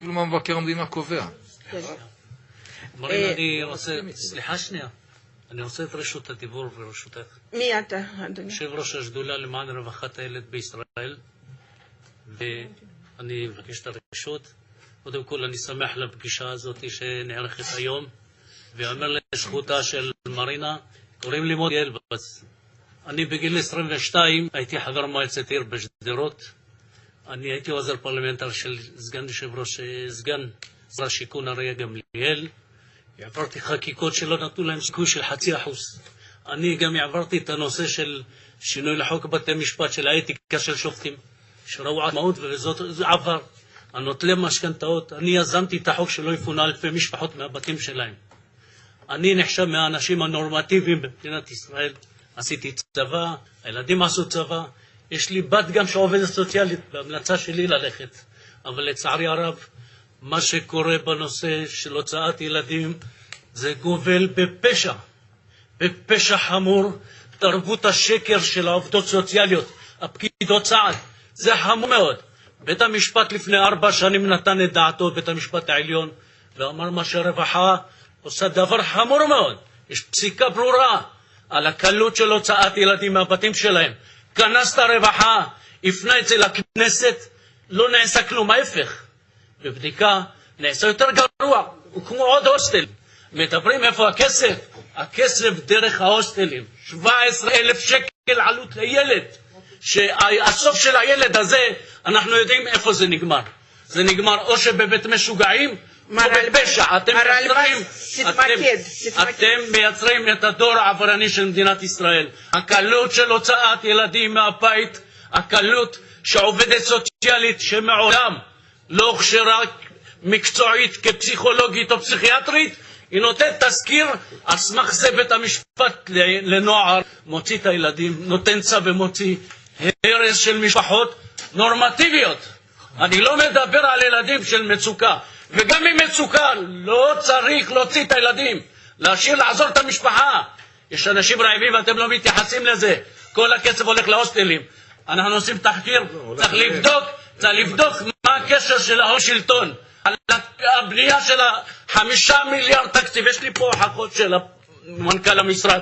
מה מבקר המדינה קובע. מרינה, אני רוצה, סליחה שנייה, אני רוצה את רשות הדיבור ברשותך. מי אתה, אדוני? יושב ראש השדולה למען רווחת הילד בישראל, ואני מבקש את הרשות. קודם כל אני שמח לפגישה הזאת שנערכת היום, ואומר לזכותה של מרינה, קוראים לי מוטי אלבז. אני בגיל 22 הייתי חבר מועצת עיר בשדרות. אני הייתי עוזר פרלמנטר של סגן יושב ראש, סגן שר השיכון אריה גמליאל. העברתי חקיקות שלא נתנו להם סיכוי של 0.5%. אני גם העברתי את הנושא של שינוי לחוק בתי משפט של האתיקה של שופטים, שראו עצמאות, וזאת עבר. הנוטלי משכנתאות, אני יזמתי את החוק שלא יפונה אלפי משפחות מהבתים שלהם. אני נחשב מהאנשים הנורמטיביים במדינת ישראל. עשיתי צבא, הילדים עשו צבא, יש לי בת גם שעובדת סוציאלית, בהמלצה שלי ללכת. אבל לצערי הרב, מה שקורה בנושא של הוצאת ילדים, זה גובל בפשע. בפשע חמור, תרבות השקר של העובדות סוציאליות, הפקידות סעד. זה חמור מאוד. בית המשפט לפני 4 שנים נתן את דעתו, בית המשפט העליון, ואמר מה שהרווחה עושה דבר חמור מאוד. יש פסיקה ברורה על הקלות של הוצאת ילדים מהבתים שלהם. כנס את הרווחה, הפנה את זה לכנסת, לא נעשה כלום, ההפך. בבדיקה נעשה יותר גרוע, הוא כמו עוד הוסטל. מדברים איפה הכסף? הכסף דרך ההוסטלים. 17,000 שקל עלות לילד. שהסוף של הילד הזה, אנחנו יודעים איפה זה נגמר. זה נגמר או שבבית משוגעים, או בפשע. אתם מייצרים את הדור העברני של מדינת ישראל. הקלות של הוצאת ילדים מהבית, הקלות שעובדת סוציאלית שמעולם לא הוכשרה מקצועית כפסיכולוגית או פסיכיאטרית, היא נותנת תזכיר, על סמך זה בית המשפט לנוער מוציא את הילדים, נותן צו ומוציא. הרס של משפחות נורמטיביות. אני לא מדבר על ילדים של מצוקה, וגם עם מצוקה לא צריך להוציא את הילדים, להשאיר לעזור את המשפחה. יש אנשים רעבים ואתם לא מתייחסים לזה, כל הכסף הולך להוסטלים. אנחנו עושים תחקיר, צריך לבדוק מה הקשר של ההון שלטון על הבנייה של 5 מיליארד תקציב. יש לי פה הוכחות של מנכ"ל המשרד.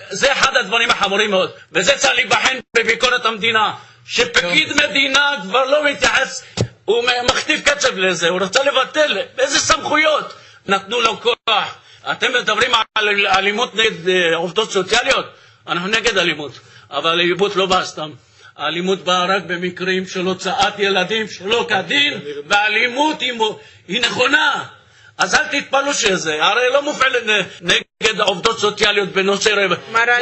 זה אחד הדברים החמורים מאוד, וזה צריך להיבחן בביקורת המדינה, שפקיד מדינה כבר לא מתייחס, הוא מכתיב קצב לזה, הוא רוצה לבטל. באיזה סמכויות נתנו לו כוח? אתם מדברים על אלימות נגד עובדות סוציאליות? אנחנו נגד אלימות, אבל אלימות לא באה סתם. האלימות באה רק במקרים של הוצאת ילדים שלא כדין, והאלימות היא נכונה. אז אל תתפלו שזה, הרי לא מופעל נגד עובדות סוציאליות בנושא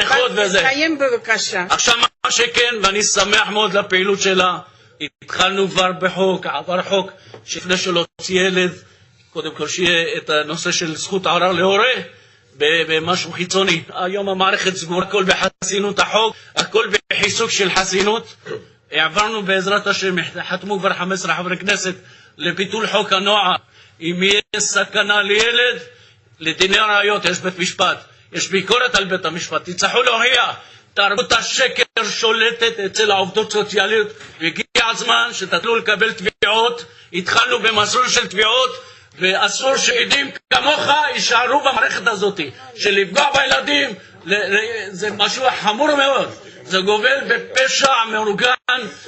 נכות וזה. תסיים בבקשה. עכשיו מה שכן, ואני שמח מאוד לפעילות שלה, התחלנו כבר בחוק, עבר חוק, שלפני שלהוציא ילד, קודם כל שיהיה את הנושא של זכות ערר להורה, במשהו חיצוני. היום המערכת סגורה, הכל בחסינות החוק, הכל בחיסוק של חסינות. העברנו בעזרת השם, חתמו כבר 15 חברי כנסת לביטול חוק הנוער. אם יש סכנה לילד, לדיני ראיות יש בית משפט, יש ביקורת על בית המשפט, תצטרכו להוכיח. תרבות השקר שולטת אצל העובדות סוציאליות, והגיע הזמן שתתחילו לקבל תביעות. התחלנו במסלול של תביעות, ואסור שעדים כמוך יישארו במערכת הזאת, שלפגוע בילדים זה משהו חמור מאוד. זה גובל בפשע מאורגן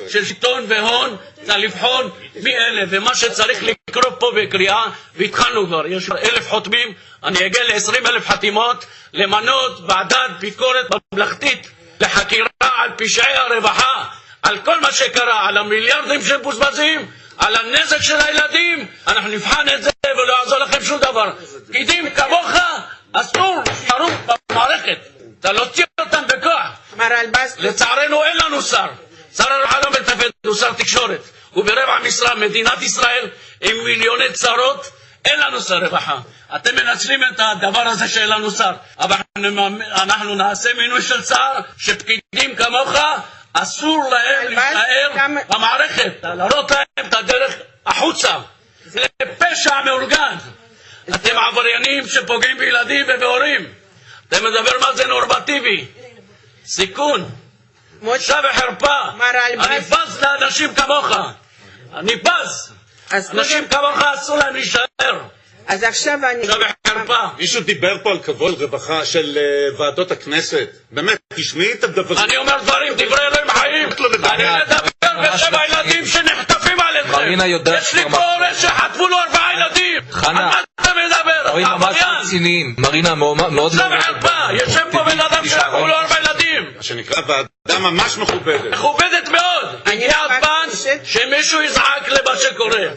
של שלטון והון. צריך לבחון מי אלה, ומה שצריך לקרוא פה בקריאה, והתחלנו כבר, יש 1,000 חותמים, אני אגיע ל20,000 חתימות, למנות ועדת ביקורת ממלכתית לחקירה על פשעי הרווחה, על כל מה שקרה, על המיליארדים שבוזבזים, על הנזק של הילדים. אנחנו נבחן את זה ולא יעזור לכם שום דבר. פקידים כמוך אסור שירו במערכת, אתה לא תהיה אותם בכוח. לצערנו אין לנו שר, שר הרווחה לא מטפל, הוא שר תקשורת, הוא ברבע משרה. מדינת ישראל עם מיליוני צרות, אין לנו שר רווחה. אתם מנצלים את הדבר הזה שאין לנו שר, אבל אנחנו נעשה מינוי של שר, שפקידים כמוך אסור להם להתנער במערכת, להראות להם את הדרך החוצה. זה פשע מאורגן. אתם עבריינים שפוגעים בילדים ובהורים. אתם מדבר מה זה נורמטיבי, סיכון, בושה וחרפה. אני בז לאנשים כמוך, אני בז. אז אנשים כמוך אסור להם להישאר. אז עכשיו אני... עכשיו חרפה. מישהו דיבר פה על כבוד רווחה של ועדות הכנסת? באמת, תשמעי את הדברים. אני אומר דברים, דברי אלוהים חיים. אני מדבר בשם הילדים שנחטפים על ידכם. מרינה יודעת יש לי כבר פה הורה שחטפו לו 4 ילדים. חנה. על מה אתה מדבר? דברים ממש רציניים. מרינה מאוד עכשיו חרפה. יושב פה בן אדם שחטפו לו 4 ילדים. מה שנקרא ועדה ממש מכובדת. מכובדת מאוד. הגיע הזמן שמישהו יזעק למה שקורה.